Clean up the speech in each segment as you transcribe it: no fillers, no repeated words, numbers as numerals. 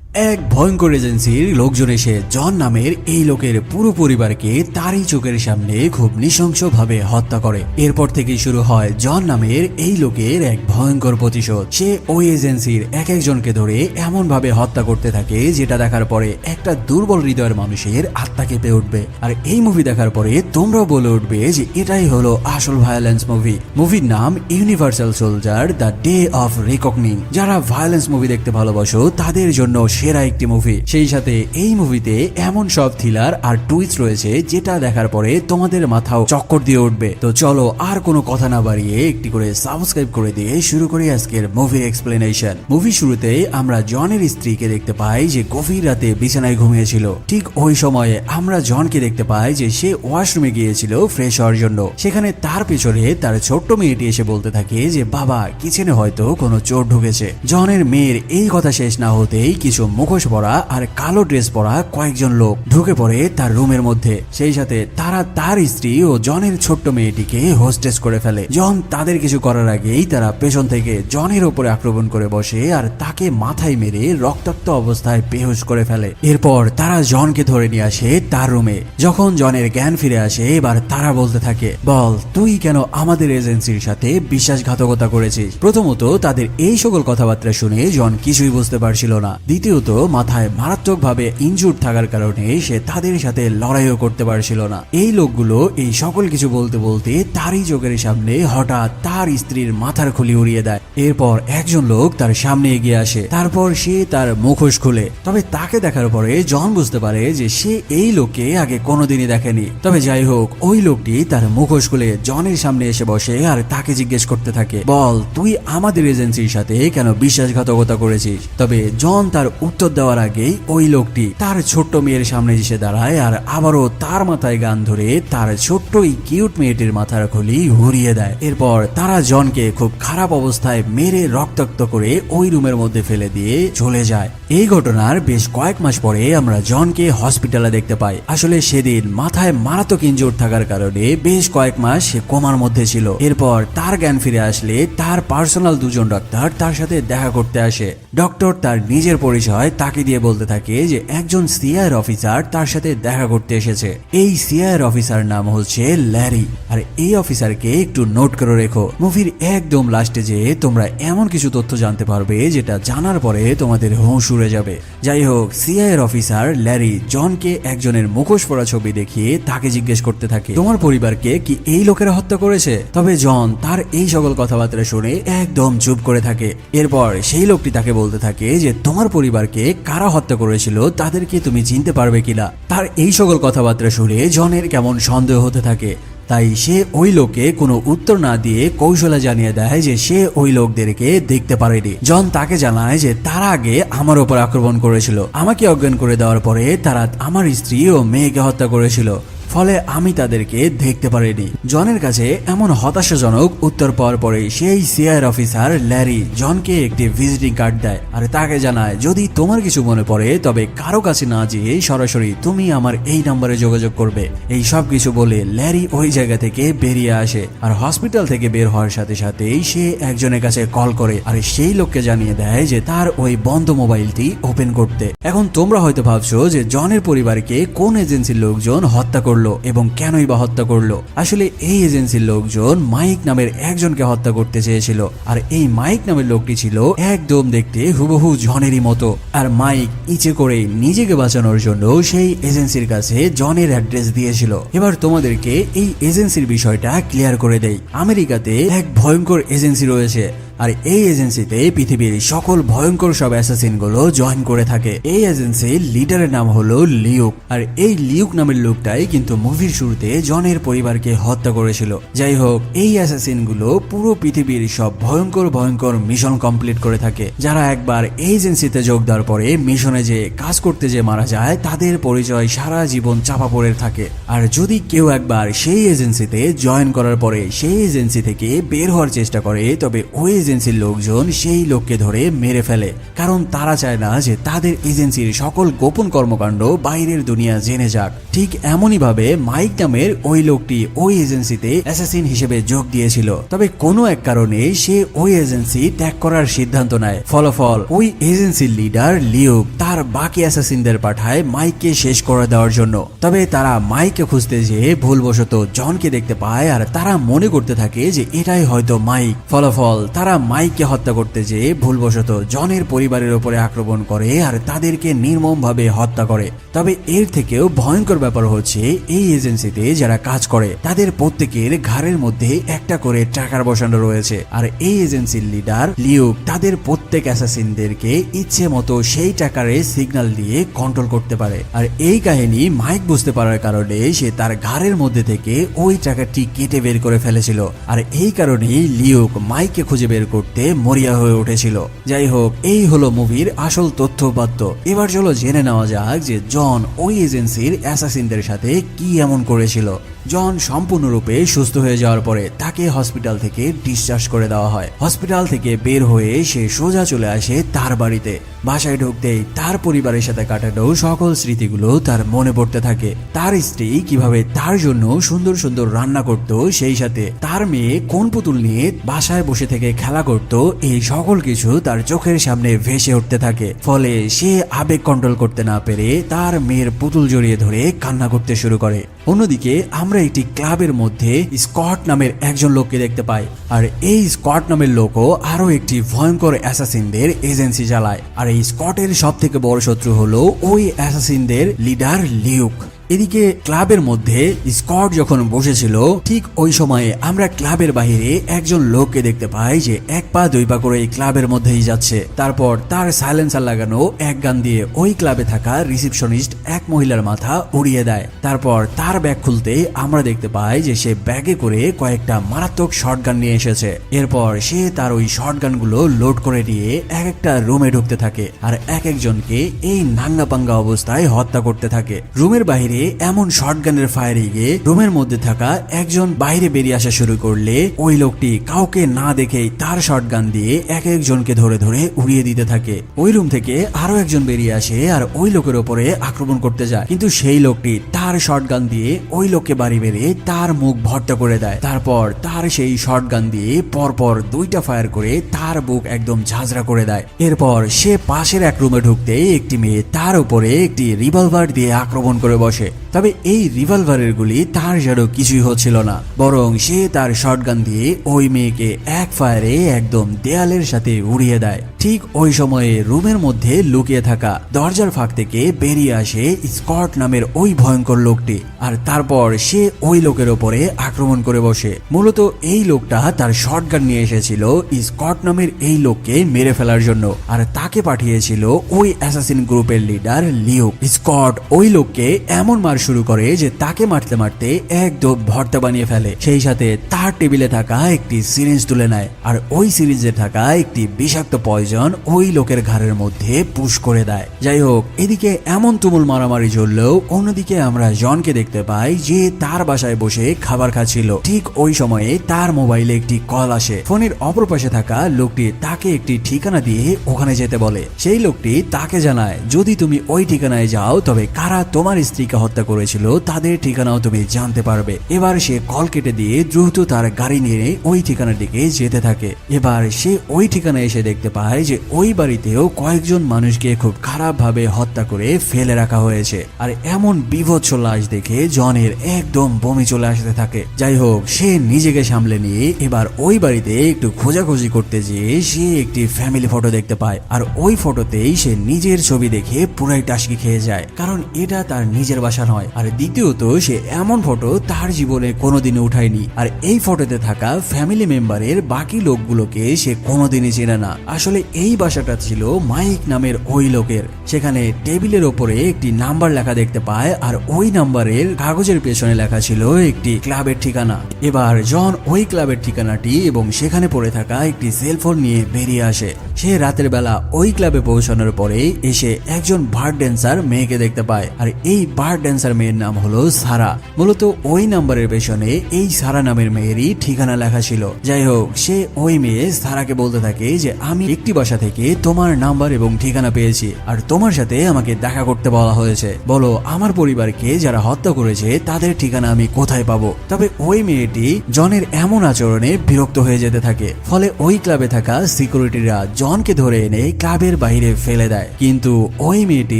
এক ভয়ঙ্কর এজেন্সির লোকজন এসে জন নামের এই লোকের পুরো পরিবারকে তারই চোখের সামনে খুব নৃশংসভাবে হত্যা করে। এরপর থেকেই শুরু হয় জন নামের এই লোকের এক ভয়ঙ্কর প্রতিশোধ। সে ওই এজেন্সির এক একজনকে ধরে এমন ভাবে হত্যা করতে থাকে যেটা দেখার পরে একটা দুর্বল হৃদয়ের মানুষের আত্মা কেঁপে উঠবে। আর এই মুভি দেখার পরে তোমরা বলে উঠবে যে এটাই হলো আসল ভায়োলেন্স মুভি। মুভির নাম Universal Soldier the Day of Reckoning. যারা ভায়োলেন্স মুভি দেখতে ভালোবাসো তাদের জন্য সেরা একটি মুভি। সেই সাথে এই মুভিতে এমন সব থ্রিলার আর টুইস্ট রয়েছে যেটা দেখার পরে তোমাদের মাথাও চক্কর দিয়ে উঠবে। তো চলো আর কোনো কথা না বাড়িয়ে একটি করে সাবস্ক্রাইব করে দিয়ে শুরু করি আজকের মুভির এক্সপ্লেনেশন। মুভি শুরুতে আমরা জনের স্ত্রীকে দেখতে পাই যে গভীর রাতে বিছানায় ঘুমিয়েছিল। ঠিক ওই সময়ে আমরা জনকে দেখতে পাই যে সে ওয়াশরুমে গিয়েছিল ফ্রেশ হওয়ার জন্য। সেখানে তার পেছনে তার ছোট্ট মেয়েটি এসে বলতে থাকে যে বাবা কিচেনে হয়তো কোনো চোর ঢুকেছে। জনের মেয়ের এই কথা শেষ না হতেই কিছু মুখোশ পরা আর কালো ড্রেস পরা কয়েকজন লোক ঢুকে পড়ে তার রুমের মধ্যে। সেই সাথে তারা তার স্ত্রী ও জনের ছোট্ট মেয়েটিকে হোস্টেস করে ফেলে। জন তাদের কিছু করার আগেই তারা পেছন থেকে জনের উপরে আক্রমণ করে বসে আর তাকে মাথায় মেরে রক্তাক্ত অবস্থায় বেহুশ করে ফেলে। এরপর তারা জনকে ধরে নিয়ে আসে তার রুমে। যখন জনের জ্ঞান ফিরে আসে এবার তারা বলতে থাকে বল তুই কেন আমাদের এজেন্সির সাথে বিশ্বাসঘাতকতা করেছিস। প্রথমত তাদের এই সকল কথাবার্তা শুনে জন কিছুই বুঝতে পারছিল না। দ্বিতীয়ত মাথায় মারাত্মক ভাবে ইনজুর থাকার কারণে সে তাদের সাথে লড়াইও করতে পারছিল না। এই লোকগুলো এই সকল কিছু বলতে বলতে তারই চোখের সামনে হঠাৎ তার স্ত্রীর মাথার খুলি উড়িয়ে দেয়। এরপর একজন লোক তার সামনে এগিয়ে আসে। তারপর সে তার মুখোশ খুলে। তবে তাকে দেখার পরে জন বুঝতে পারে যে সে এই লোককে আগে কোনোদিনই দেখেনি। তবে যাই হোক ওই লোকটি তার মুখোশ খুলে জনের সামনে এসে বসে আর তাকে জিজ্ঞেস করতে থাকে বল তুই আমাদের এজেন্সির সাথে কেন বিশ্বাসঘাতকতা করেছিস। তবে জন তার উত্তর দেওয়ার আগেই ওই লোকটি তার ছোট্ট মেয়ের সামনে এসে দাঁড়ায় আর আবারও তার মাথায় গান ধরে তার ছোট্ট এই কিউট মেয়েটির মাথার খুলি উড়িয়ে দেয়। এরপর তারা জনকে খুব খারাপ অবস্থায় মেরে রক্তাক্ত করে ওই রুমের মধ্যে ফেলে দিয়ে চলে যায়। এই ঘটনার বেশ কয়েক মাস পরে আমরা জনকে হসপিটালে দেখতে পাই। আসলে সেদিন মাথায় মারাত্মক ইনজুর থাকার কারণে বেশ কয়েক মাস সে কোমার মধ্যে ছিল। এরপর তার জ্ঞান ফিরে আসলে তার পার্সোনাল দুজন ডাক্তার তার সাথে দেখা করতে আসে। ডক্টর তার নিজের পরিচয় তাকে দিয়ে বলতে থাকে যে একজন সিআইএর অফিসার তার সাথে দেখা করতে এসেছে। এই সিআইএর অফিসার নাম হচ্ছে ল্যারি। আর এই অফিসারকে একটু নোট করে রেখো। মুভির একদম লাস্টে যে তোমরা এমন কিছু তথ্য জানতে পারবে যেটা জানার পরে তোমাদের হুঁশ উড়ে যাবে। যাই হোক সিআইএর অফিসার ল্যারি জনকে একজনের মুখোশ পরা ছবি দেখিয়ে তাকে জিজ্ঞেস করতে থাকে তোমার পরিবারকে কি এই লোকেরা হত্যা করেছে। তবে জন তার এই সকল কথাবার্তা শুনে একদম চুপ করে থাকে। এরপর সেই লোকটি তাকে বলতে থাকে যে তোমার পরিবারকে কারা হত্যা করেছিল তাদেরকে তুমি চিনতে পারবে কিনা। তার এই সকল কথাবার্তা শুনে জনের কেমন সন্দেহ হতে থাকে। তাই সে ওই লোককে কোনো উত্তর না দিয়ে কৌশলে জানিয়ে দেয় যে সে ওই লোকদেরকে দেখতে পারেনি। জন তাকে জানায় যে তারা আগে আমার উপর আক্রমণ করেছিল, আমাকে অজ্ঞান করে দেওয়ার পরে তারা আমার স্ত্রী ও মেয়েকে হত্যা করেছিল, ফলে আমি তাদেরকে দেখতে পারিনি। জনের কাছে এমন হতাশাজনক উত্তর পাওয়ার পরে সেই সিআইএর অফিসার ল্যারি জনকে একটি ভিজিটিং কার্ড দেয় আর তাকে জানায় যদি তোমার কিছু মনে পড়ে তবে কারো কাছে না যেয়ে সরাসরি তুমি আমার এই নাম্বারে যোগাযোগ করবে। এই সব কিছু বলে ল্যারি ওই জায়গা থেকে বেরিয়ে আসে আর হসপিটাল থেকে বের হওয়ার সাথে সাথেই সে একজনের কাছে কল করে আর সেই লোককে জানিয়ে দেয় যে তার ওই বন্ধ মোবাইলটি ওপেন করতে। এখন তোমরা হয়তো ভাবছো যে জনের পরিবারকে কোন এজেন্সির লোকজন হত্যা করলো এবং কেনই বা হত্যা করলো। আসলে এই এজেন্সির লোকজন মাইক নামের একজনকে হত্যা করতে চেয়েছিল। আর এই মাইক নামের লোকটি ছিল একদম দেখতে হুবহু জনেরই মতো। আর মাইক ইচ্ছে করে নিজেকে বাঁচানোর জন্য সেই এজেন্সির কাছে জনের অ্যাড্রেস দিয়েছিল। এবার তোমাদেরকে এই এজেন্সির বিষয়টা ক্লিয়ার করে দেই। আমেরিকাতে এক ভয়ঙ্কর এজেন্সি রয়েছে আর এই এজেন্সিতে পৃথিবীর সকল ভয়ঙ্কর সব অ্যাসাসিন গুলো জয়েন করে থাকে। এই এজেন্সির লিডারের নাম হলো লিউক। আর এই লিউক নামের লোকটাই কিন্তু মুভির শুরুতে জনের পরিবারকে হত্যা করেছিল। যাই হোক এই অ্যাসাসিন গুলো পুরো পৃথিবীর সব ভয়ঙ্কর ভয়ঙ্কর মিশন কমপ্লিট করে থাকে। যারা একবার এই এজেন্সিতে যোগ দেওয়ার পরে মিশনে যে কাজ করতে যে মারা যায় তাদের পরিচয় সারা জীবন চাপা পড়ে থাকে। আর যদি কেউ একবার সেই এজেন্সিতে জয়েন করার পরে সেই এজেন্সি থেকে বের হওয়ার চেষ্টা করে তবে ওই এজেন্সির লোকজন সেই লোককে ধরে মেরে ফেলে, কারণ তারা চায় না যে তাদের এজেন্সির সকল গোপন কর্মকাণ্ড বাইরের দুনিয়া জেনে যাক। ঠিক এমনই ভাবে মাইক নামের ওই লোকটি ওই এজেন্সিতে অ্যাসাসিন হিসেবে যোগ দিয়েছিল। তবে কোনো এক কারণে সে ওই এজেন্সি ত্যাগ করার সিদ্ধান্ত নেয়। ফলাফল ওই এজেন্সির লিডার লিউক তার বাকি অ্যাসাসিনদের পাঠায় মাইককে শেষ করে দেওয়ার জন্য। তবে তারা মাইককে খুঁজতে যেয়ে ভুলবশত জনকে দেখতে পায় আর তারা মনে করতে থাকে যে এটাই হয়তো মাইক। ফলাফল তারা মাইককে হত্যা করতে যেয়ে ভুলবশত জনের পরিবারের উপরে আক্রমণ করে আর তাদেরকে নির্মমভাবে হত্যা করে। তবে এর থেকেও ভয়ঙ্কর ব্যাপার হচ্ছে এই এজেন্সিতে যারা কাজ করে তাদের প্রত্যেকের ঘাড়ের মধ্যে একটা করে ট্র্যাকার বসানো রয়েছে। আর এই এজেন্সির লিডার লিউক তাদের প্রত্যেক অ্যাসাসিনদেরকে ইচ্ছে মতো সেই ট্র্যাকারে সিগন্যাল দিয়ে কন্ট্রোল করতে পারে। আর এই কাহিনী মাইক বুঝতে পারার কারণে সে তার ঘাড়ের মধ্যে থেকে ওই ট্র্যাকারটি কেটে বের করে ফেলেছিল। আর এই কারণেই লিউক মাইককে খুঁজে বের করতে মরিয়া হয়ে উঠেছিল। যাই হোক, এই হলো মুভির আসল তথ্যপাত্য। এবার চলো জেনে নেওয়া যাক যে জন ওই এজেন্সির অ্যাসাসিনদের সাথে কি এমন করেছিল। জন সম্পূর্ণরূপে সুস্থ হয়ে যাওয়ার পরে তাকে হসপিটাল থেকে ডিসচার্জ করে দেওয়া হয়। হসপিটাল থেকে বের হয়ে সে সোজা চলে আসে তার বাড়িতে। বাসায় ঢুকতেই তার পরিবারের সাথে কাটানো সকল স্মৃতিগুলো তার মনে পড়তে থাকে। তার স্ত্রী কিভাবে তার জন্য সুন্দর সুন্দর রান্না করত, সেই সাথে তার মেয়ে কোন পুতুল নিয়ে বাসায় বসে থেকে খেলা করত, এই সকল কিছু তার চোখের সামনে ভেসে উঠতে থাকে। ফলে সে আবেগ কন্ট্রোল করতে না পেরে তার মেয়ের পুতুল জড়িয়ে ধরে কান্না করতে শুরু করে। অন্যদিকে আমরা একটি ক্লাবের মধ্যে স্কট নামের একজন লোককে দেখতে পাই। আর এই স্কট নামের লোকও আরো একটি ভয়ঙ্কর অ্যাসাসিনদের এজেন্সি চালায়। আর এই স্কটের সব থেকে বড় শত্রু হলো ওই অ্যাসাসিনদের লিডার লিউক। এদিকে ক্লাবের মধ্যে স্কট যখন বসেছিল ঠিক ওই সময়ে আমরা ক্লাবের বাইরে একজন লোককে দেখতে পাই যে এক পা দুই পা করে এই ক্লাবের মধ্যেই যাচ্ছে। তারপর তার সাইলেন্সার লাগানো এক গান দিয়ে ওই ক্লাবে থাকা রিসেপশনিস্ট এক মহিলার মাথা উড়িয়ে দেয়। তারপর তার ব্যাগ খুলতে আমরা দেখতে পাই যে সে ব্যাগে করে কয়েকটা মারাত্মক শটগান নিয়ে এসেছে। এরপর সে তার ওই শটগানগুলো লোড করে নিয়ে এক একটা রুমে ঢুকতে থাকে আর এক একজনকে এই নাঙ্গা পাঙ্গা অবস্থায় হত্যা করতে থাকে। রুমের বাইরে এমন শটগানের ফায়ারিংয়ে রুমের মধ্যে থাকা একজন বাইরে বেরিয়ে আসা শুরু করলে ওই লোকটি কাউকে না দেখেই তার শটগান দিয়ে এক একজনকে ধরে ধরে উড়িয়ে দিতে থাকে। ওই রুম থেকে আরো একজন বেরিয়ে আসে আর ওই লোকের উপরে আক্রমণ করতে যায়, কিন্তু সেই লোকটি তার শটগান দিয়ে ওই লোককে বাড়ি বেড়ে তার মুখ ভর্তা করে দেয়। তারপর তার সেই শটগান দিয়ে পরপর দুইটা ফায়ার করে তার বুক একদম ঝাঁঝরা করে দেয়। এরপর সে পাশের এক রুমে ঢুকতে একটি মেয়ে তার উপরে একটি রিভলভার দিয়ে আক্রমণ করে বসে। তবে এই রিভলভারের গুলি তার যেন কিছুই হচ্ছিল না, বরং সে তার শটগান দিয়ে ওই মেয়েকে এক ফায়ারে একদম দেয়ালের সাথে উড়িয়ে দেয়। ঠিক ওই সময়ে রুমের মধ্যে লুকিয়ে থাকা দরজার ফাঁক থেকে বেরিয়ে আসে স্কট নামের ওই ভয়ঙ্কর লোকটি। আর তারপর সে ওই লোকের ওপরে আক্রমণ করে বসে। মূলত এই লোকটা তার শটগান নিয়ে এসেছিল স্কট নামের এই লোককে মেরে ফেলার জন্য, আর তাকে পাঠিয়েছিল ওই অ্যাসাসিন গ্রুপের লিডার লিউক। স্কট ওই লোককে এমন মার শুরু করে যে তাকে মারতে মারতে একদম ভর্তা বানিয়ে ফেলে। সেই সাথে তার টেবিলে থাকা একটি সিরিঞ্জ তুলে নেয় আর ওই সিরিঞ্জে থাকা একটি বিষাক্ত পয়জন ওই লোকের ঘাড়ের মধ্যে পুশ করে দেয়। যাই হোক, এদিকে এমন তুমুল মারামারি চললেও অন্যদিকে আমরা জনকে দেখতে পাই যে তার বাসায় বসে খাবার খাচ্ছিল। ঠিক ওই সময়ে তার মোবাইলে একটি কল আসে। ফোনের অপর পাশে থাকা লোকটি তাকে একটি ঠিকানা দিয়ে ওখানে যেতে বলে। সেই লোকটি তাকে জানায় যদি তুমি ওই ঠিকানায় যাও তবে কারা তোমার স্ত্রীকে হত্যা করেছিল তাদের ঠিকানাও তুমি জানতে পারবে। এবার সে কল কেটে দিয়ে দ্রুত তার গাড়ি নিয়ে ওই ঠিকানার দিকে যেতে থাকে। এবার সে ওই ঠিকানায় এসে দেখতে পায় যে ওই বাড়িতেও কয়েকজন মানুষকে খুব খারাপ ভাবে হত্যা করে ফেলে রাখা হয়েছে। আর এমন বিভৎস লাশ দেখে জনের একদম বমি চলে আসতে থাকে। যাই হোক, সে নিজেকে সামলে নিয়ে এবার ওই বাড়িতে একটু খোঁজাখুঁজি করতে যেয়ে সে একটি ফ্যামিলি ফটো দেখতে পায়। আর ওই ফটোতেই সে নিজের ছবি দেখে পুরাই টাসকি খেয়ে যায়, কারণ এটা তার নিজের বাসা নয়। আর দ্বিতীয়ত সে এমন ফটো তার জীবনে কোনোদিনও উঠায়নি। আর এই ফটোতে থাকা ফ্যামিলি মেম্বারের বাকি লোকগুলোকে সে কোনোদিনই চেনে না। আসলে এই বাসাটা ছিল মাইক নামের ওই লোকের। সেখানে টেবিলের ওপরে একটি নাম্বার লেখা দেখতে পায় আর ওই নাম্বারের কাগজের পেছনে লেখা ছিল একটি ক্লাবের ঠিকানা। এবার জন ওই ক্লাবের ঠিকানাটি এবং সেখানে পড়ে থাকা একটি সেলফোন নিয়ে বেরিয়ে আসে। সে রাতের বেলা ওই ক্লাবে পৌঁছানোর পরে এসে একজন বার ড্যান্সার মেয়েকে দেখতে পায়। আর এই বার ড্যান্সার মেয়ের নাম হলো সারা। মূলত ওই নাম্বারের পেছনে এই সারা নামের মেয়েরই ঠিকানা লেখা ছিল। যাই হোক, সে ওই মেয়ে সারাকে বলতে থাকে যে আমি একটি বাসা থেকে তোমার নাম্বার এবং ঠিকানা পেয়েছি, আর তোমার সাথে আমাকে দেখা করতে বলা হয়েছে। বলো আমার পরিবারকে যারা হত্যা করেছে তাদের ঠিকানা আমি কোথায় পাবো? তবে ওই মেয়েটি জনের এমন আচরণে বিরক্ত হয়ে যেতে থাকে। ফলে ওই ক্লাবে থাকা সিকিউরিটিরা জনকে ধরে এনে ক্লাবের বাইরে ফেলে দেয়। কিন্তু ওই মেয়েটি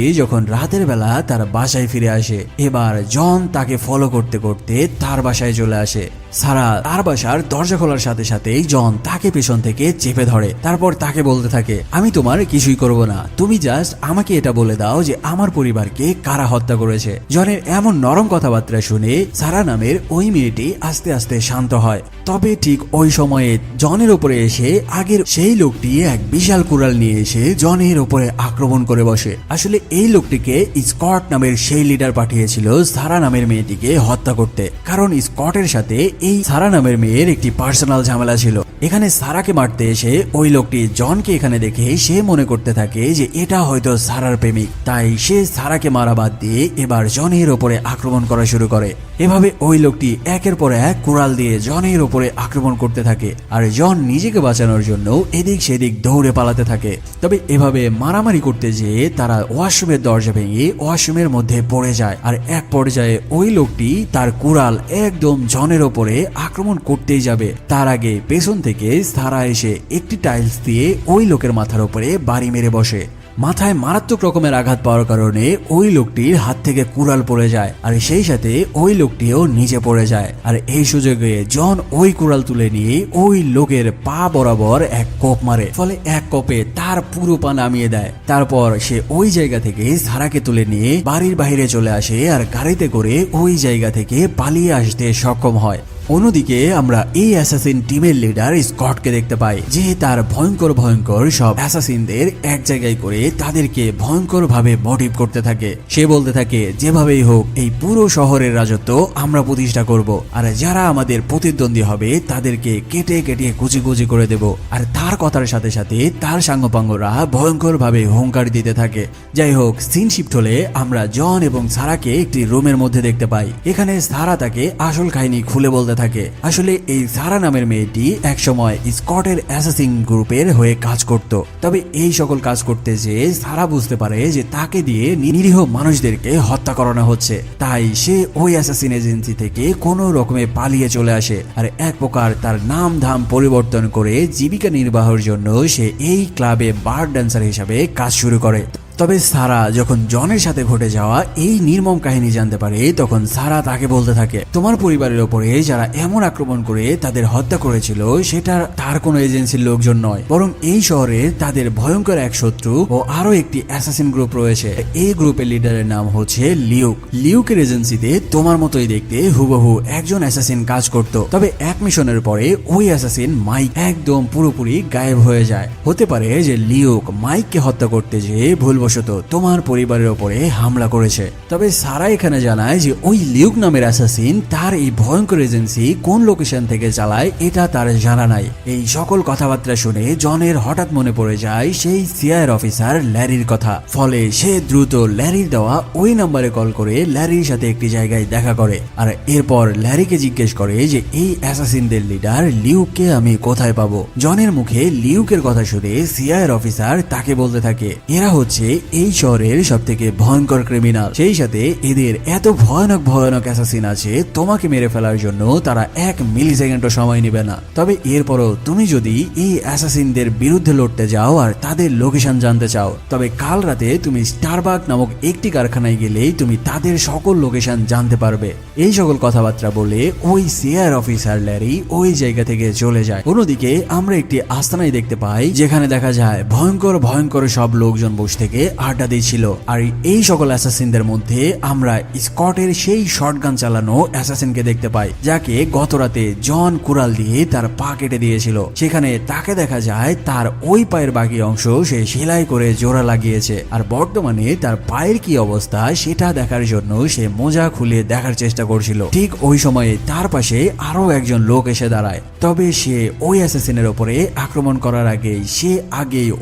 যখন রাতের বেলা তার বাসায় ফিরে আসে, এবার জন তাকে ফলো করতে করতে তার বাসায় চলে আসে। সারা তার বাসার দরজা খোলার সাথে সাথেই জন তাকে পেছন থেকে চেপে ধরে। তারপর তাকে বলতে থাকে আমি তোমার কিছুই করব না, তুমি জাস্ট আমাকে এটা বলে দাও যে আমার পরিবারকে কারা হত্যা করেছে। জনের এমন নরম কথাবার্তা শুনে সারা নামের ওই মেয়েটি আস্তে আস্তে শান্ত হয়। তবে ঠিক ওই সময়ে জনের উপরে এসে আগের সেই লোকটি এক বিশাল কুড়াল নিয়ে এসে জনের উপরে আক্রমণ করে বসে। আসলে এই লোকটিকে স্কট নামের সেই লিডার পাঠিয়েছিল সারা নামের মেয়েটিকে হত্যা করতে, কারণ স্কটের সাথে এই সারা নামের মেয়ের একটি পার্সোনাল ঝামেলা ছিল। এখানে সারাকে মারতে এসে ওই লোকটি জনকে এখানে দেখে সে মনে করতে থাকে যে এটা হয়তো সারার প্রেমিক, তাই সে সারাকে মারা বাদ দিয়ে এবার জনের ওপরে আক্রমণ করা শুরু করে। এভাবে ওই লোকটি একের পর এক কুড়াল দিয়ে জনের ওপরে আক্রমণ করতে থাকে, আর জন নিজেকে বাঁচানোর জন্য এদিক সেদিক দৌড়ে পালাতে থাকে। তবে এভাবে মারামারি করতে যেয়ে তারা ওয়াশরুমের দরজা ভেঙে ওয়াশরুমের মধ্যে পড়ে যায়, আর এক পর্যায়ে ওই লোকটি তার কুড়াল একদম জনের ওপরে আক্রমণ করতেই যাবে। তার আগে পেছন থেকে সারা এসে একটি টাইলস দিয়ে ওই লোকের মাথার উপরে বাড়ি মেরে বসে। মাথায় মারাত্মক রকমের আঘাত পাওয়ার কারণে ওই লোকটির হাত থেকে কুড়াল পড়ে যায়, আর সেই সাথে ওই লোকটিও নিচে পড়ে যায়। আর এই সুযোগে জন ওই কুড়াল তুলে নিয়ে ওই লোকের পা বরাবর এক কোপ মারে, ফলে এক কোপে তার পুরো পা নামিয়ে দেয়। তারপর সে ওই জায়গা থেকে সারাকে তুলে নিয়ে বাড়ির বাইরে চলে আসে, আর গাড়িতে করে ওই জায়গা থেকে পালিয়ে আসতে সক্ষম হয়। অন্যদিকে আমরা এই অ্যাসাসিন টিমের লিডার স্কটকে দেখতে পাই, যে তার ভয়ঙ্কর ভয়ঙ্কর সব অ্যাসাসিনদের এক জায়গায় করে তাদেরকে ভয়ঙ্কর ভাবে মোটিভ করতে থাকে। সে বলতে থাকে যেভাবেই হোক এই পুরো শহরের রাজত্ব আমরা প্রতিষ্ঠা করব, আর যারা আমাদের প্রতিদ্বন্দ্বী হবে তাদেরকে কেটে কেটে কুচি কুচি করে দেব। আর তার কথার সাথে সাথে তার সাঙ্গপাঙ্গরা ভয়ঙ্কর ভাবে হুঙ্কার দিতে থাকে। যাই হোক, সিন শিফট হলে আমরা জন এবং সারাকে একটি রুমের মধ্যে দেখতে পাই। এখানে সারা তাকে আসল কাহিনী খুলে বলতে থাকে। আসলে এই সারা নামের মেয়েটি একসময় স্কটের অ্যাসাসিন গ্রুপের হয়ে কাজ করত। তবে এই সকল কাজ করতে যে সারা বুঝতে পারে যে তাকে দিয়ে নিরীহ মানুষদেরকে হত্যা করানো হচ্ছে, তাই সে ওই অ্যাসাসিন এজেন্সি থেকে কোনো রকমে পালিয়ে চলে আসে, আর এক প্রকার তার নাম ধাম পরিবর্তন করে জীবিকা নির্বাহের জন্য সে এই ক্লাবে বার ড্যান্সার হিসাবে কাজ শুরু করে। তবে সারা যখন জনের সাথে ঘটে যাওয়া এই নির্মম কাহিনী জানতে পারে, তখন সারা তাকে বলতে থাকে তোমার পরিবারের ওপরে যারা এমন আক্রমণ করে তাদের হত্যা করেছিল সেটা তার কোনো এজেন্সির লোকজন নয়, বরং এই শহরে তাদের ভয়ঙ্কর এক শত্রু ও আরো একটি অ্যাসাসিন গ্রুপ রয়েছে। এই গ্রুপের লিডারের নাম হচ্ছে লিউক। লিউকের এজেন্সিতে তোমার মতোই দেখতে হুবহু একজন অ্যাসাসিন কাজ করত। তবে এক মিশনের পরে ওই অ্যাসাসিন মাইক একদম পুরোপুরি গায়েব হয়ে যায়। হতে পারে যে লিউক মাইককে হত্যা করতে যেয়ে ভুলবশত তোমার পরিবারের উপরে হামলা করেছে। তবে সারা এখানে জানায় যে ওই লিউক নামের অ্যাসাসিন তার এই ভয়ঙ্কর এজেন্সি কোন লোকেশন থেকে চালায় এটা তার জানা নাই। এই সকল কথাবার্তা শুনে জনের হঠাৎ মনে পড়ে যায় সেই সিআইএর অফিসার ল্যারির কথা। ফলে সে দ্রুত ল্যারির দেওয়া ওই নাম্বারে কল করে ল্যারির সাথে একটি জায়গায় দেখা করে, আর এরপর ল্যারিকে জিজ্ঞেস করে যে এই অ্যাসাসিনদের লিডার লিউককে আমি কোথায় পাবো। জনের মুখে লিউকের কথা শুনে সিআইএর অফিসার তাকে বলতে থাকে এরা হচ্ছে এই শহরের সব থেকে ভয়ঙ্কর ক্রিমিনাল, সেই সাথে এদের এত ভয়ানক ভয়ানক অ্যাসাসিন আছে তোমাকে মেরে ফেলার জন্য তারা 1 মিলি সেকেন্ডও সময় নেবে না। তবে এরপরও তুমি যদি এই অ্যাসাসিনদের বিরুদ্ধে লড়তে যাও আর তাদের লোকেশন জানতে চাও, তবে কাল রাতে তুমি স্টারবাক নামক একটি কারখানায় গেলেই তুমি তাদের সকল লোকেশন জানতে পারবে। এই সকল কথাবার্তা বলে ওই সিআইএর অফিসার ল্যারি ওই জায়গা থেকে চলে যায়। অন্যদিকে আমরা একটি আস্তানায় দেখতে পাই, যেখানে দেখা যায় ভয়ঙ্কর ভয়ঙ্কর সব লোকজন বসে থেকে আড্ডা দিয়েছিল। আর এই সকল অ্যাসাসিনদের মধ্যে আমরা স্কটের সেই শটগান চালানো অ্যাসাসিনকে দেখতে পাই, যাকে গত রাতে জন কুড়াল দিয়ে তার পা কেটে দিয়েছিল। সেখানে তাকে দেখা যায় তার ওই পায়ের বাকি অংশ সে সেলাই করে জোড়া লাগিয়েছে, আর বর্তমানে তার পায়ের কি অবস্থা সেটা দেখার জন্য সে মোজা খুলে দেখার চেষ্টা করছিল। ঠিক ওই সময়ে তার পাশে আরো একজন লোক এসে দাঁড়ায়। তবে সে ওই অ্যাসাসিনের উপরে আক্রমণ করার আগে সে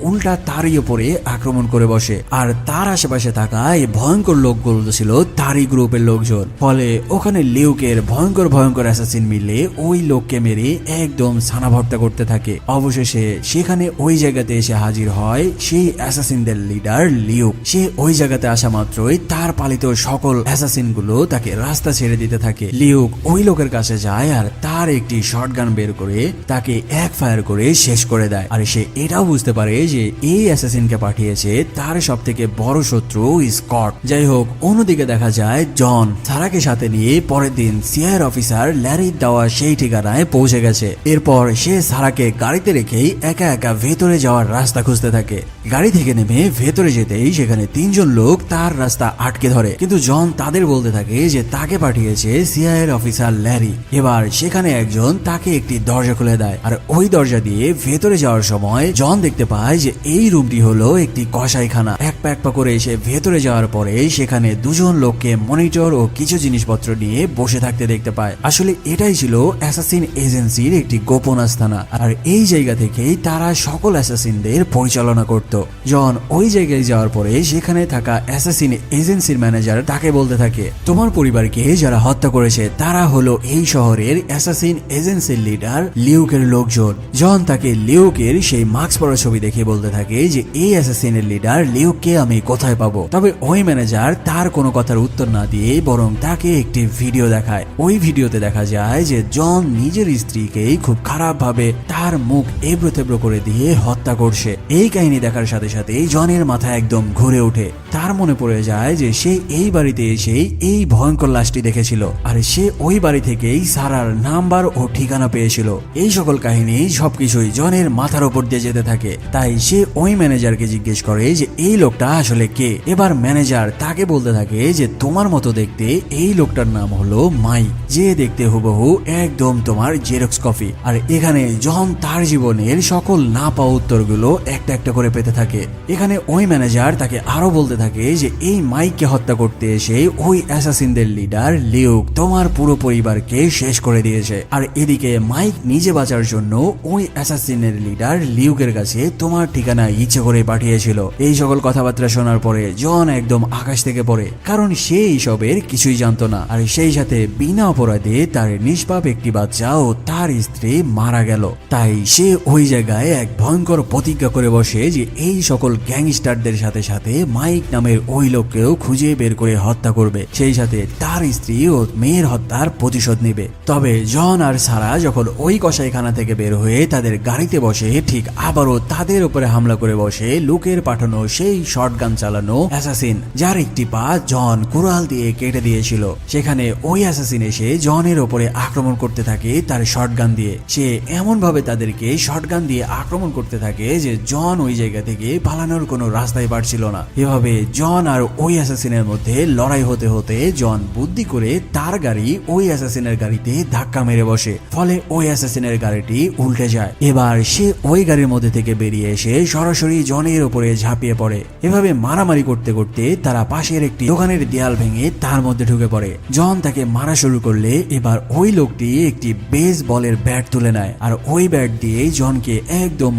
উল্টা তারই উপরে আক্রমণ করে বসে। বসে, আর তার আশেপাশে থাকা এই ভয়ঙ্কর লোকগুলো ছিল তারই গ্রুপের লোকজন। ফলে ওখানে লিউকের ভয়ঙ্কর ভয়ঙ্কর অ্যাসাসিন মিলে ওই লোককে মেরে একদম ছানা ভর্তা করতে থাকে। অবশেষে সেখানে ওই জায়গাতে এসে হাজির হয় সেই অ্যাসাসিনদের লিডার লিউক। সে ওই জায়গাতে আসা মাত্রই তার পালিত সকল অ্যাসাসিন গুলো তাকে রাস্তা ছেড়ে দিতে থাকে। লিউক ওই লোকের কাছে যায় আর তার একটি শটগান বের করে তাকে এক ফায়ার করে শেষ করে দেয়। আর সে এটাও বুঝতে পারে যে এই অ্যাসাসিনকে পাঠিয়েছে তার সব থেকে বড় শত্রু স্কট। যাই হোক, অন্যদিকে দেখা যায় জন সারাকে সাথে নিয়ে পরের দিন সিআইএর অফিসার ল্যারির দেওয়া সেই ঠিকানায় পৌঁছে গেছে। এরপর সে সারাকে গাড়িতে রেখেই একা একা ভেতরে যাওয়ার রাস্তা খুঁজতে থাকে। গাড়ি থেকে নেমে ভেতরে যেতেই সেখানে 3 জন লোক তার রাস্তা আটকে ধরে, কিন্তু জন তাদের বলতে থাকে যে তাকে পাঠিয়েছে সিআইএর অফিসার ল্যারি। এবার সেখানে একজন তাকে একটি দরজা খুলে দেয়, আর ওই দরজা দিয়ে ভেতরে যাওয়ার সময় জন দেখতে পায় যে এই রুমটি হলো একটি কসাইখানা। এক পা করে এসে ভেতরে যাওয়ার পরে সেখানে 2 জন লোককে মনিটর ও কিছু জিনিসপত্র নিয়ে বসে থাকতে দেখতে পায়। আসলে এটাই ছিল অ্যাসাসিন এজেন্সির একটি গোপন আস্তানা, আর এই জায়গা থেকেই তারা সকল অ্যাসাসিনদের পরিচালনা করত। জন ওই জায়গায় যাওয়ার পরে সেখানে থাকা অ্যাসাসিন এজেন্সির ম্যানেজার তাকে বলতে থাকে, তোমার পরিবারকে যারা হত্যা করেছে তারা হলো এই শহরের অ্যাসাসিন এজেন্সির লিডার লিউকের লোকজন। জন তাকে লিউকের সেই মাস্ক পরা ছবি দেখে বলতে থাকে যে এই অ্যাসাসিনের লিডার লিউককে আমি কোথায় পাবো। তবে ওই ম্যানেজার তার কোনো কথার উত্তর না দিয়ে বরং তাকে একটি ভিডিও দেখায়। ওই ভিডিওতে দেখা যায় যে জন নিজের স্ত্রীকেই খুব খারাপ ভাবে তার মুখ এবড়ো তেবড়ো করে দিয়ে হত্যা করছে। এই কাহিনী দেখার সাথে সাথে জনের মাথা একদম ঘুরে ওঠে। তার মনে পড়ে যায় যে সে এই বাড়িতে এসেই এই ভয়ঙ্কর লাশটি দেখেছিল, আর সে ওই বাড়ি থেকেই সারার নাম্বার ও ঠিকানা পেয়েছিল। এই সকল কাহিনী সবকিছুই জনের মাথার উপর দিয়ে যেতে থাকে। তাই সে ওই ম্যানেজারকে জিজ্ঞেস করে যে এই লোকটা আসলে কে। এবার ম্যানেজার তাকে বলতে থাকে যে তোমার মতো দেখতে এই লোকটার নাম হলো মাইক, যে দেখতে হুবহু একদম তোমার জেরক্স কপি। আর এখানে জন তার জীবনের সকল না পাওয়া উত্তরগুলো একটা একটা করে পেতে থাকে। এখানে ওই ম্যানেজার তাকে আরো বলতে থাকে যে এই মাইককে হত্যা করতে এসে ওই অ্যাসাসিনদের লিডার লিউক তোমার পুরো পরিবারকে শেষ করে দিয়েছে। আর এদিকে মাইক নিজে বাঁচার জন্য ওই অ্যাসাসিনের লিডার লিউকের কাছে তোমার ঠিকানা ইচ্ছে করে পাঠিয়েছিল। এই সকল কথাবার্তা শোনার পরে জন একদম আকাশ থেকে পড়ে, কারণ সে এইসবের কিছুই জানতো না। আর সেই সাথে বিনা অপরাধে তার নিষ্পাপ একটি বাচ্চা ও তার স্ত্রী মারা গেল। তাই সে ওই জায়গায় এক ভয়ঙ্কর প্রতিজ্ঞা করে বসে যে এই সকল গ্যাংস্টারদের সাথে সাথে মাইক নামের ওই লোককেও খুঁজে বের করে হত্যা করবে, সেই সাথে তার স্ত্রী ও মেয়ের হত্যার প্রতিশোধ নেবে। তবে জন আর সারা যখন ওই কসাইখানা থেকে বের হয়ে তাদের গাড়িতে বসে ঠিক আবারও তাদের উপরে হামলা করে বসে লুকের পাঠানো সেই শটগান চালানো অ্যাসাসিন, যার একটি পা জন কুড়াল দিয়ে কেটে দিয়েছিল। সেখানে ওই অ্যাসাসিন এসে জনের উপরে আক্রমণ করতে থাকে তার শটগান দিয়ে। সে এমন ভাবে তাদেরকে শটগান দিয়ে আক্রমণ করতে থাকে যে জন ওই জায়গা থেকে পালানোর কোনো রাস্তাই পারছিল না। এভাবে জন আর ওই অ্যাসাসিনের মধ্যে লড়াই হতে হতে জন বুদ্ধি করে তার গাড়ি ওই অ্যাসাসিনের গাড়িতে ধাক্কা মেরে বসে, ফলে ওই অ্যাসাসিনের গাড়িটি উল্টে যায়। এবার সে ওই গাড়ির মধ্যে থেকে বেরিয়ে এসে সরাসরি জনের উপরে ঝাঁপিয়ে পড়ে। এভাবে মারামারি করতে করতে তারা পাশের একটি দোকানের দেয়াল ভেঙে তার মধ্যে ঢুকে পড়ে। জন তাকে মারা শুরু করলে এবার ওই লোকটি একটি বেসবলের ব্যাট তুলে নেয়, আর ওই ব্যাট দিয়ে জনকে একদম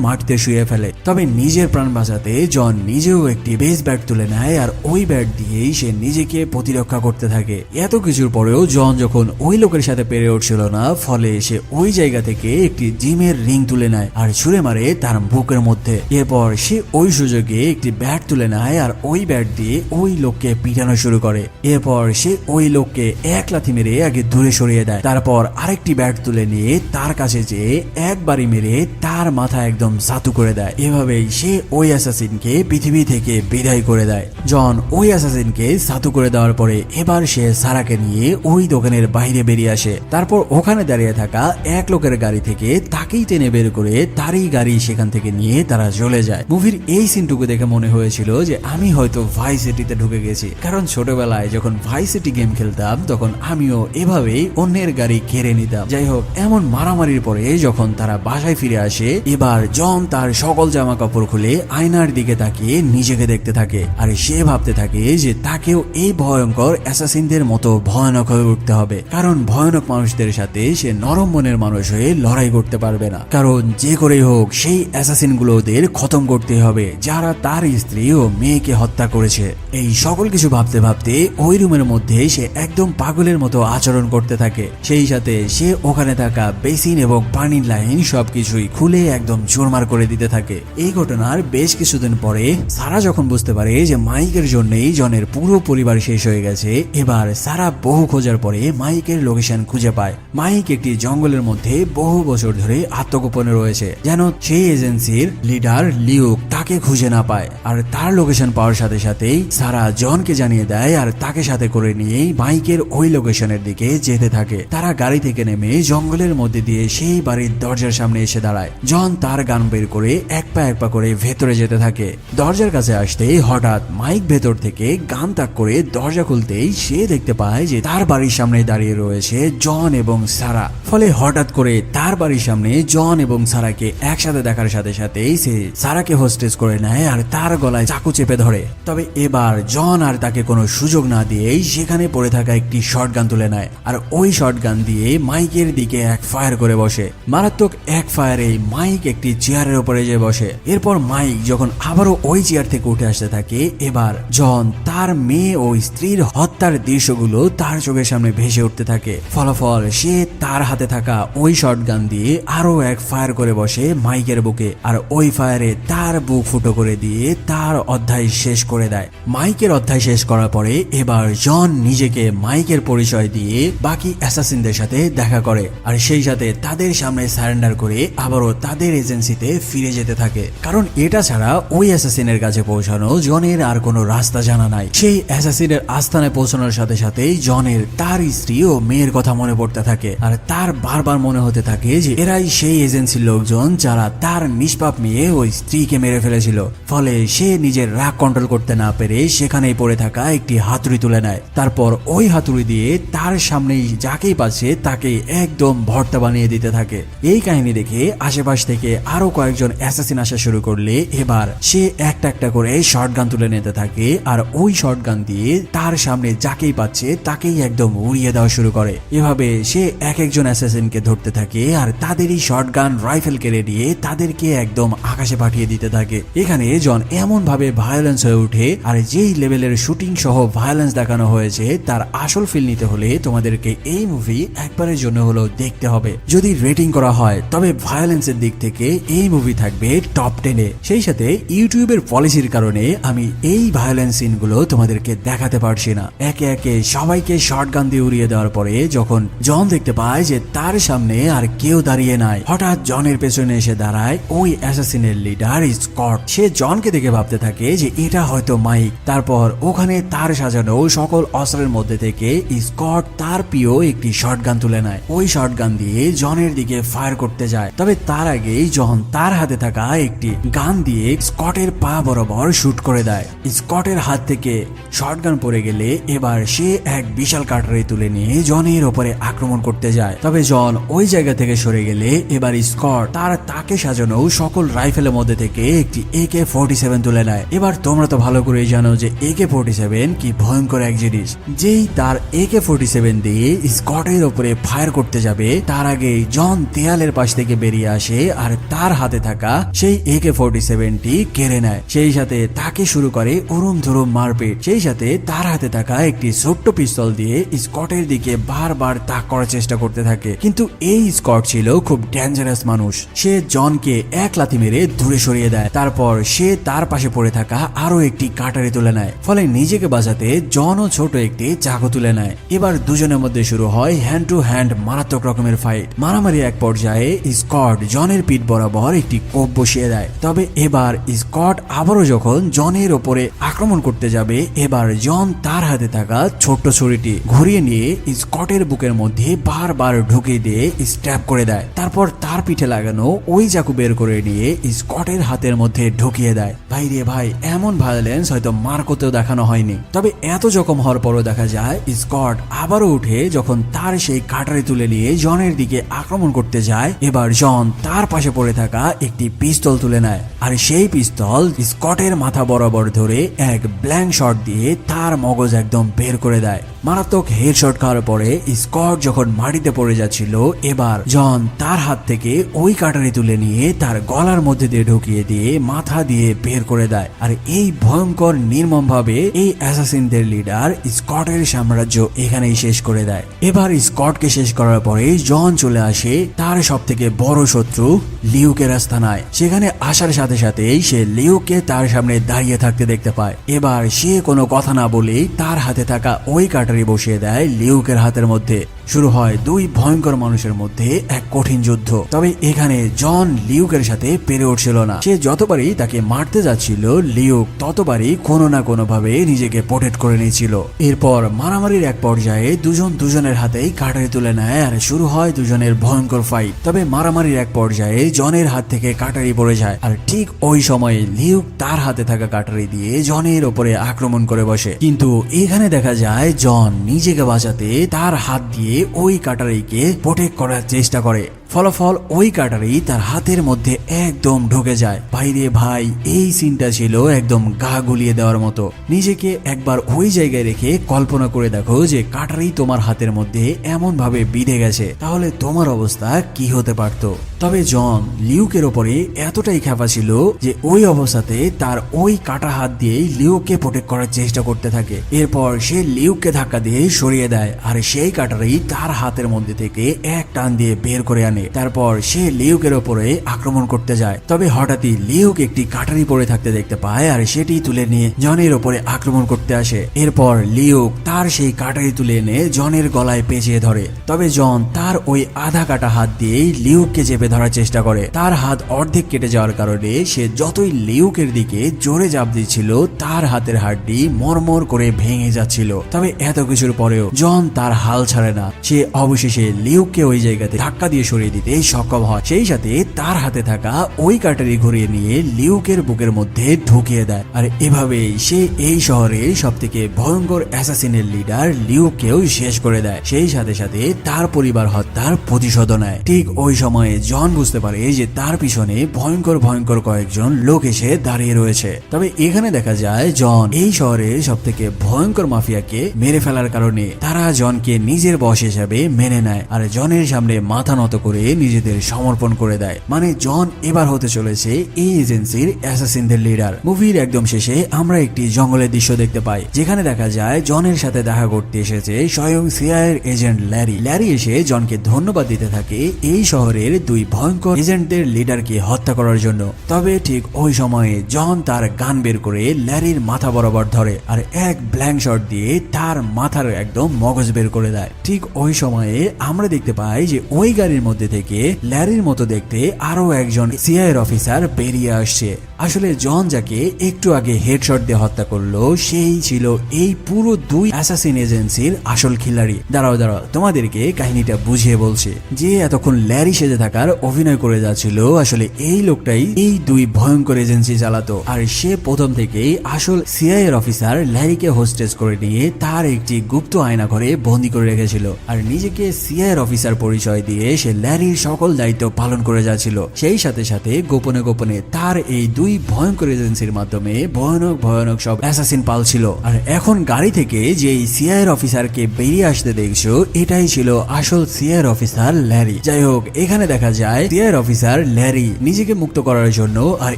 মারতে শুয়ে ফেলে। তবে নিজের প্রাণ বাঁচাতে জন নিজেও একটি বেস ব্যাট তুলে নেয়, আর ওই ব্যাট দিয়েই সে নিজেকে প্রতিরক্ষা করতে থাকে। এত কিছুর পরেও জন যখন ওই লোকের সাথে পেরে উঠছিল না, ফলে সে ওই জায়গা থেকে একটি জিমের রিং তুলে নেয় আর ছুঁড়ে মারে তার বুকের মধ্যে। এরপর সে ওই সুযোগে একটি ব্যাট তুলে নেয় আর ওই ব্যাট দিয়ে ওই লোককে পিটানো শুরু করে। এরপর সে ওই লোককে এক লাথি মেরে আগে দূরে সরিয়ে দেয়। তারপর আরেকটি ব্যাট তুলে নিয়ে তার কাছে যেয়ে একবারই মেরে তার মাথা একদম সাতু করে দেয়। এভাবেই সে ওই অ্যাসাসিনকে পৃথিবী থেকে বিদায় করে দেয়। জন ওই অ্যাসাসিনকে সাতু করে দেওয়ার পরে এবার সে সারাকে নিয়ে ওই দোকানের বাইরে বেরিয়ে আসে। তারপর ওখানে দাঁড়িয়ে থাকা এক লোকের গাড়ি থেকে তাকেই টেনে বের করে তারই গাড়ি সেখান থেকে নিয়ে তারা চলে যায়। মুভির এই সিনটুকু দেখে মনে হয়েছিল যে আমি হয়তো ভাইস সিটিতে ঢুকে গেছি, কারণ ছোটবেলায় যখন ভাইস সিটি গেম খেলতাম তখন আমিও এভাবেই অন্যের গাড়ি কেড়ে নিতাম। যাই হোক, এমন মারামারির পরে যখন তারা বাসায় ফিরে আসে, এবার এবার জন তার সকল জামা কাপড় খুলে আয়নার দিকে তাকিয়ে নিজেকে দেখতে থাকে আর সে ভাবতে থাকে যে তাকেও এই ভয়ঙ্কর অ্যাসাসিনদের মতো ভয়ানক হয়ে উঠতে হবে, কারণ ভয়ানক মানুষদের সাথে সে নরম মনের মানুষ হয়ে লড়াই করতে পারবে না। কারণ যে করেই হোক সেই অ্যাসাসিন গুলো ওদের খতম করতে হবে যারা তার স্ত্রী ও মেয়েকে হত্যা করেছে। এই সকল কিছু ভাবতে ভাবতে ওই রুমের মধ্যে সে একদম পাগলের মতো আচরণ করতে থাকে। সেই সাথে সে ওখানে থাকা বেসিন এবং পানির লাইন সবকিছুই খুলে একদম চুরমার করে দিতে থাকে। এই ঘটনার বেশ কিছুদিন পরে সারা যখন বুঝতে পারে যে মাইকের জন্যই জনের পুরো পরিবার শেষ হয়ে গেছে, এবার সারা বহু খোঁজার পরে মাইকের লোকেশন খুঁজে পায়। মাইক একটি জঙ্গলের মধ্যে বহু বছর ধরে আত্মগোপনে রয়েছে, যেন সেই এজেন্সির লিডার লিউক তাকে খুঁজে না পায়। আর তার লোকেশন পাওয়ার সাথে সাথেই সারা জনকে জানিয়ে দেয় আর তাকে সাথে করে নিয়ে মাইকের ওই লোকেশনের দিকে যেতে থাকে। তারা গাড়ি থেকে নেমে জঙ্গলের মধ্যে দিয়ে সেই বাড়ির দরজার সামনে এসে দাঁড়ায়। জন তার গান বের করে এক পা করে ভেতরে যেতে থাকে। দরজার কাছে আসতেই হঠাৎ মাইক ভেতর থেকে গান তাক করে দরজা খুলতেই সে দেখতে পায় যে তার বাড়ির সামনে দাঁড়িয়ে রয়েছে জন এবং সারা। ফলে হঠাৎ করে তার বাড়ির সামনে জন এবং সারাকে একসাথে দেখার সাথে সাথেই সে সারাকে হোস্টেস করে নেয় আর তার গলায় চাকু চেপে ধরে। তবে এবার জন আর তাকে কোনো সুযোগ না দিয়েই সেখানে পড়ে থাকা একটি শটগান তুলে নেয় আর ওই শটগান দিয়ে মাইকের দিকে এক ফায়ার করে বসে। মারাত্মক এক ফায়ারে মাইক একটি চেয়ারের উপরে যে বসে। এরপর মাইক যখন আবারও ওই চেয়ার থেকে উঠে আসতে থাকে, এবার জন তার মেয়ে ও স্ত্রীর হত্যার দৃশ্যগুলো তার চোখের সামনে ভেসে উঠতে থাকে। ফলাফল সে তার হাতে থাকা ওই শটগান দিয়ে আরো এক ফায়ার করে বসে মাইকের বুকে আর ওই ফায়ারে তার বুক ফুটো করে দিয়ে তার অধ্যায় শেষ করে দেয়। মাইকের অধ্যায় শেষ করার পরে এবার জন নিজেকে মাইকের পরিচয় দিয়ে বাকি অ্যাসাসিনদের সাথে দেখা করে আর সেই সাথে তাদের সামনে সারেন্ডার করে আবারও তাদের এজেন্সিতে ফিরে যেতে থাকে। কারণ এটা ছাড়া ওই অ্যাসাসিনের কাছে পৌঁছানো জনের আর কোনো রাস্তা জানা নাই। সেই অ্যাসাসিনের আস্থানে পৌঁছানোর সাথে সাথেই জনের তার স্ত্রী ও মেয়ের কথা মনে পড়তে থাকে আর তার বারবার মনে হতে থাকে যে এরাই সেই এজেন্সির লোকজন যারা তার নিষ্পাপ মেয়ে ও স্ত্রীকে মেরে ফেলেছিল। ফলে সে নিজের রাগ কন্ট্রোল করতে না পেরে সেখানেই পড়ে থাকা একটি হাতুড়ি তুলে নেয়। তারপর ওই হাতুড়ি দিয়ে তার সামনেই যাকেই পাচ্ছে তাকে একদম ভর্তা বানিয়ে দিতে থাকে। এই কাহিনী দেখে আশেপাশ থেকে আরো কয়েকজন অ্যাসাসিন আসা শুরু করলে এবার সে একটা একটা করে শটগান তুলে নিতে থাকে আর ওই শটগান দিয়ে তার সামনে যাকেই পাচ্ছে তাকেই একদম উড়িয়ে দেওয়া শুরু করে। এভাবে সে এক একজন অ্যাসাসিনকে ধরতে থাকে আর তাদেরই শটগান রাইফেল কেড়ে নিয়ে তাদেরকে একদম আকাশে পাঠিয়ে দিতে থাকে। এখানে জন এমন ভাবে ভায়োলেন্স হয়ে উঠে আর যেই লেভেলের শুটিং সহ ভায়োলেন্স দেখানো হয়েছে তার আসল ফিল নিতে হলে তোমাদেরকে এই মুভি একবারের জন্য হলো দেখতে হবে। যদি রেটিং করা হয় তবে ভায়োলেন্সের দিক থেকে এই মুভি থাকবে টপ 10-এ। সেই সাথে ইউটিউবের পলিসির কারণে আমি এই ভায়োলেন্স সিনগুলো তোমাদেরকে দেখাতে পারছি না। একে একে সবাইকে শটগান দিয়ে উড়িয়ে দেওয়ার পরে যখন জন দেখতে পায় যে তার সামনে আর কেউ দাঁড়িয়ে নাই, হঠাৎ জনের পেছনে এসে দাঁড়ায় ওই অ্যাসাসিনের লিডার স্কট। সে জনকে দেখে ভাবতে থাকে যে এটা হয়তো মাইক। তারপর ওখানে তার সাজানো সকল অস্ত্রের মধ্যে থেকে স্কট তার প্রিয় একটি শটগান তুলে নেয়। ওই শটগান দিয়ে জনের দিকে ফায়ার করতে যায়। তবে তার আগেই জন তার হাতে থাকা একটি গান দিয়ে স্কটের পা বরাবর শুট করে দেয়। স্কটের হাত থেকে শটগান পড়ে গেলে এবার সে এক বিশাল কাটারি তুলে নিয়ে জনের উপরে আক্রমণ করতে যায়। তবে জন ওই জায়গা থেকে সরে গেলে এবার স্কট তাকে সাজানো সকল রাইফেলের মধ্যে থেকে একটি AK-47 তুলে নেয়। এবার তোমরা তো ভালো করেই জানো যে AK-47 কি ভয়ঙ্কর এক জিনিস। যেই তার AK-47 দিয়ে স্কটের উপরে ফায়ার করতে যাবে তার আগে জন দেয়ালের পাশ থেকে বেরিয়ে আসে আর তার হাতে থাকা সেই AK-47টি কেড়ে নেয়। সেই সাথে তাকে শুরু করে উরুম ধুরুম মারপিট। সেই সাথে তার হাতে থাকা একটি ছোট্ট পিস্তল দিয়ে স্কটের দিকে বারবার তাক করার চেষ্টা করতে থাকে। কিন্তু এই স্কট ছিল খুব ডেঞ্জারাস মানুষ। সে জনকে এক লাথি মেরে দূরে সরিয়ে দেয়। তারপর সে তার পাশে পড়ে থাকা আরো একটি কাটারি তুলে নেয়। ফলে নিজেকে বাঁচাতে জনও ছোট একটি চাকু তুলে নেয়। এবার দুজনের মধ্যে শুরু হয় হ্যান্ড টু হ্যান্ড মারাত্মক রকমের ফাইট। মারামারি এক পর্যায়ে স্কট জনের পিঠ বরাবর একটি কোপ বসিয়ে দেয়। তবে এবার স্কট আবারও যখন জনের ওপরে আক্রমণ করতে যাবে এবার জন তার হাতে থাকা ছোট্ট ছুরিটি ঘুরিয়ে নিয়ে স্কটের বুকের মধ্যে বারবার ঢুকিয়ে দিয়ে স্ট্যাব করে দেয়। তারপর তার পিঠে লাগানো ওই চাকু বের করে নিয়ে স্কটের হাতের মধ্যে ঢুকিয়ে দেয়। ভাই রে ভাই, এমন ভায়োলেন্স হয়তো মার্কোতেও দেখানো হয়নি। তবে এত জখম হওয়ার পরও দেখা যায় স্কট আবারও উঠে যখন তার সেই কাটারি তুলে নিয়ে জনের দিকে আক্রমণ করতে যায় এবার জন তার পাশে পড়ে থাকা একটি পিস্তল তুলে নেয়, আর সেই পিস্তল স্কটের মাথা বরাবর ধরে এক ব্ল্যাঙ্ক শট দিয়ে তার মগজ একদম বের করে দেয়। মারাত্মক হেডশট খাওয়ার পরে স্কট যখন মাটিতে পড়ে যাচ্ছিল, এবার জন তার হাত থেকে ওই কাটারি তুলে নিয়ে তার গলার মধ্যে দিয়ে ঢুকিয়ে দিয়ে মাথা দিয়ে বের করে দেয়। আর এই ভয়ঙ্কর নির্মম ভাবে এই অ্যাসাসিনদের লিডার স্কটের সাম্রাজ্য এখানেই শেষ করে দেয়। এবার স্কটকে শেষ করার পরে জন চলে আসে তার সব থেকে বড় শত্রু লিউকের আস্তানায়। সেখানে আসার সাথে সাথেই সে লিউককে তার সামনে দাঁড়িয়ে থাকতে দেখতে পায়। এবার সে কোনো কথা না বলেই তার হাতে থাকা ওই কাটারি বসিয়ে দেয় লিউকের হাতের মধ্যে। শুরু হয় দুই ভয়ঙ্কর মানুষের মধ্যে এক কঠিন যুদ্ধ। তবে এখানে জন লিউকের সাথে পেরে উঠছিল না। সে যতবারই তাকে মারতে যাচ্ছিল, লিউক ততবারই কোনো না কোনো ভাবে নিজেকে প্রোটেক্ট করে নিয়েছিল। এরপর মারামারির এক পর্যায়ে দুজন দুজনের হাতেই কাটারি তুলে নেয় আর শুরু হয় দুজনের ভয়ঙ্কর ফাইট। তবে মারামারির এক পর্যায়ে জনের হাত থেকে কাটারি পড়ে যায়, আর ঠিক ওই সময়ে লিউক তার হাতে থাকা কাটারি দিয়ে জনের ওপরে আক্রমণ করে বসে। কিন্তু এখানে দেখা যায় জন নিজেকে বাঁচাতে তার হাত দিয়ে ওই কাটারিকে প্রোটেক্ট করার চেষ্টা করে। ফলাফল ওই কাটারি তার হাতের মধ্যে একদম ঢুকে যায়। ভাইরে ভাই, এই সিনটা ছিল একদম গা গুলিয়ে দেওয়ার মতো। নিজেকে একবার ওই জায়গায় রেখে কল্পনা করে দেখো যে কাটারি তোমার হাতের মধ্যে এমন ভাবে বিঁধে গেছে, তাহলে তোমার অবস্থা কি হতে পারত। তবে জন লিউকের ওপরে এতটাই খেপা ছিল যে ওই অবস্থাতে তার ওই কাটা হাত দিয়ে লিউককে প্রোটেক্ট করার চেষ্টা করতে থাকে। এরপর সে লিউককে ধাক্কা দিয়ে সরিয়ে দেয়, আর সেই কাটারি তার হাতের মধ্যে থেকে এক টান দিয়ে বের করে আনে। তারপর সে লিউকের ওপরে আক্রমণ করতে যায়। তবে হঠাৎই লিউক একটি কাটারি পড়ে থাকতে দেখতে পায়, আর সেটি তুলে নিয়ে জনের ওপরে আক্রমণ করতে আসে। এরপর লিউক তার সেই কাটারি তুলে এনে জনের গলায় পেঁচিয়ে ধরে। তবে জন তার ওই আধা কাটা হাত দিয়ে লিউককে চেপে ধরার চেষ্টা করে। তার হাত অর্ধেক কেটে যাওয়ার কারণে সে যতই লিউকের দিকে জোরে চাপ দিচ্ছিল, তার হাতের হাড়টি মরমর করে ভেঙে যাচ্ছিল। তবে এত কিছুর পরেও জন তার হাল ছাড়ে না। সে অবশেষে লিউককে ওই জায়গাতে ধাক্কা দিয়ে সরিয়ে দিতে সক্ষম হয়। সেই সাথে তার হাতে থাকা ওই কাটারি ঘুরিয়ে নিয়ে লিউকের বুকের মধ্যে ঢুকিয়ে দেয়। আর এভাবেই সে এই শহরের সব থেকে ভয়ঙ্কর অ্যাসাসিনের লিডার লিউককেও শেষ করে দেয়। সেই সাথে সাথে তার পরিবার হত্যার প্রতিশোধ নেয়। ঠিক ওই সময়ে জন বুঝতে পারে যে তার পিছনে ভয়ঙ্কর ভয়ঙ্কর কয়েকজন লোক এসে দাঁড়িয়ে রয়েছে। তবে এখানে দেখা যায় জন এই শহরের সব থেকে ভয়ঙ্কর মাফিয়াকে মেরে ফেলার কারণে তারা জনকে নিজের বস হিসাবে মেনে নেয়, আর জনের সামনে মাথা নত করে নিজেদের সমর্পণ করে দেয়। মানে জন এবার হতে চলেছে এই এজেন্সির অ্যাসাসিনদের লিডার। মুভির একদম শেষে আমরা একটি জঙ্গলের দৃশ্য দেখতে পাই, যেখানে দেখা যায় জনের সাথে দেখা করতে এসেছে স্বয়ং সিআইএর এজেন্ট ল্যারি। ল্যারি এসে জনকে ধন্যবাদ দিতে থাকে এই শহরের দুই ভয়ঙ্কর এজেন্টদের লিডারকে হত্যা করার জন্য। তবে ঠিক ওই সময়ে জন তার গান বের করে ল্যারির মাথা বরাবর ধরে, আর এক ব্ল্যাঙ্ক শট দিয়ে তার মাথার একদম মগজ বের করে দেয়। ঠিক ওই সময়ে আমরা দেখতে পাই যে ওই গাড়ির মধ্যে থেকে ল্যারির মতো দেখতে আরো একজন সিআইএর অফিসার বেরিয়ে আসছে। আসলে জন যাকে একটু আগে হেডশট দিয়ে হত্যা করলো, সেই ছিল এই পুরো দুই অ্যাসাসিন এজেন্সির আসল খিলাড়ি। দাঁড়াও তোমাদেরকে কাহিনীটা বুঝিয়ে বলছি। যে এতক্ষণ ল্যারি সেজে থাকার অভিনয় করে যাচ্ছিল, আসলে এই লোকটাই এই দুই ভয়ঙ্কর এজেন্সি চালাতো। আর সে প্রথম থেকেই আসল সিআইএর অফিসার ল্যারিকে হোস্টেজ করে নিয়ে তার একটি গুপ্ত আয়না ঘরে বন্দি করে রেখেছিল। আর নিজেকে সিআইএর অফিসার পরিচয় দিয়ে সে ল্যারির সকল দায়িত্ব পালন করে যাচ্ছিল। সেই সাথে সাথে গোপনে গোপনে তার এই দুই ভয়ঙ্কর এজেন্সির মাধ্যমে ভয়ানক ভয়ানক সব অ্যাসাসিন পালছিল। আর এখন গাড়ি থেকে যে সিআইএর অফিসারকে বেরিয়ে আসতে দেখছো, এটাই ছিল আসল সিআইএর অফিসার ল্যারি। যাই হোক, এখানে দেখা যায় সিআইএর অফিসার ল্যারি নিজেকে মুক্ত করার জন্য আর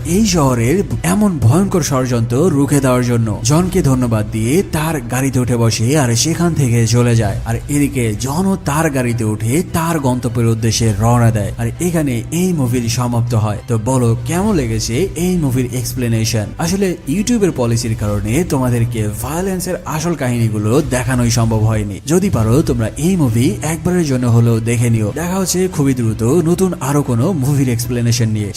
এই শহরের এমন ভয়ঙ্কর ষড়যন্ত্র রুখে দেওয়ার জন্য জনকে ধন্যবাদ দিয়ে তার গাড়িতে উঠে বসে আর সেখান থেকে চলে যায়। আর এদিকে জনও তার গাড়িতে উঠে তার গন্তব্যের উদ্দেশ্যে রওনা দেয়। আর এখানে এই মুভির সমাপ্ত হয়। তো বলো কেমন লেগেছে এই মুভির এক্সপ্লেনেশন? আসলে ইউটিউবের পলিসির কারণে তোমাদেরকে ভায়োলেন্সের আসল কাহিনীগুলো দেখানোই সম্ভব হয়নি। যদি পারো তোমরা এই মুভি একবারের জন্য হলেও দেখে নিও। দেখা হচ্ছে খুবই দ্রুত নতুন আরো কোনো মুভির এক্সপ্লেনেশন নিয়ে।